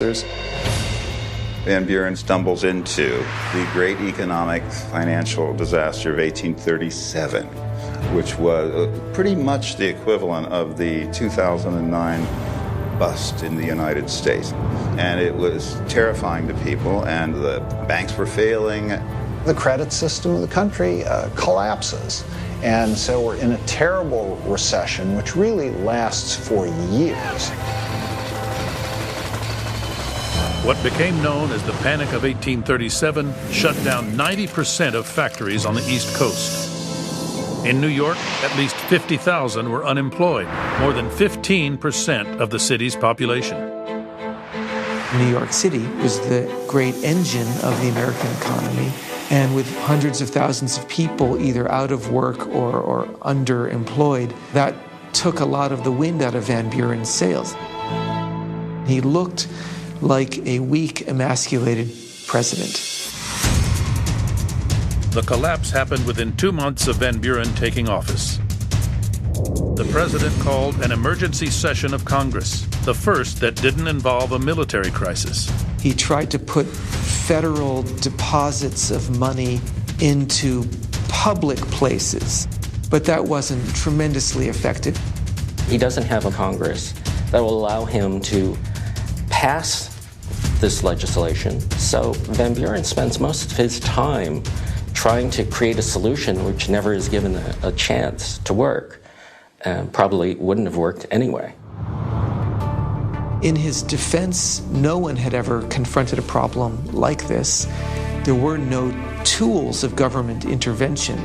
Van Buren stumbles into the great economic financial disaster of 1837, which was pretty much the equivalent of the 2009 bust in the United States. And it was terrifying to people, and the banks were failing. The credit system of the country collapses. And so we're in a terrible recession, which really lasts for years. What became known as the Panic of 1837 shut down 90% of factories on the East Coast. In New York, at least 50,000 were unemployed, more than 15% of the city's population. New York City was the great engine of the American economy, and with hundreds of thousands of people either out of work or underemployed, that took a lot of the wind out of Van Buren's sails. He looked like a weak, emasculated president. The collapse happened within 2 months of Van Buren taking office. The president called an emergency session of Congress, the first that didn't involve a military crisis. He tried to put federal deposits of money into public places, but that wasn't tremendously effective. He doesn't have a Congress that will allow him to pass this legislation. So Van Buren spends most of his time trying to create a solution which never is given a chance to work, and probably wouldn't have worked anyway. In his defense, no one had ever confronted a problem like this. There were no tools of government intervention.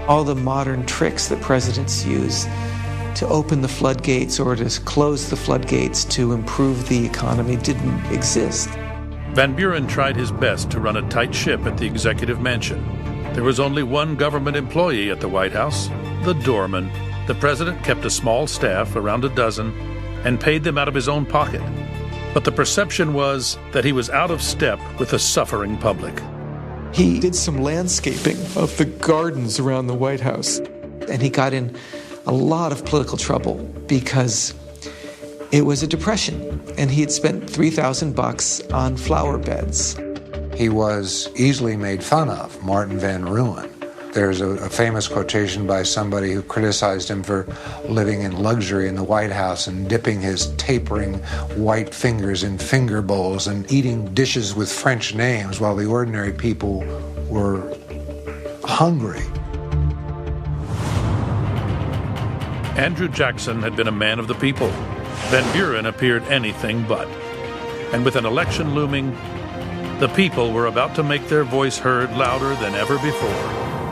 All the modern tricks that presidents use to open the floodgates or to close the floodgates to improve the economy didn't exist. Van Buren tried his best to run a tight ship at the executive mansion. There was only one government employee at the White House, the doorman. The president kept a small staff, around a dozen, and paid them out of his own pocket. But the perception was that he was out of step with the suffering public. He did some landscaping of the gardens around the White House, and he got in a lot of political trouble because it was a depression, and he had spent $3,000 on flower beds. He was easily made fun of, Martin Van Ruin. There's a famous quotation by somebody who criticized him for living in luxury in the White House and dipping his tapering white fingers in finger bowls and eating dishes with French names while the ordinary people were hungry. Andrew Jackson had been a man of the people. Van Buren appeared anything but. And with an election looming, the people were about to make their voice heard louder than ever before.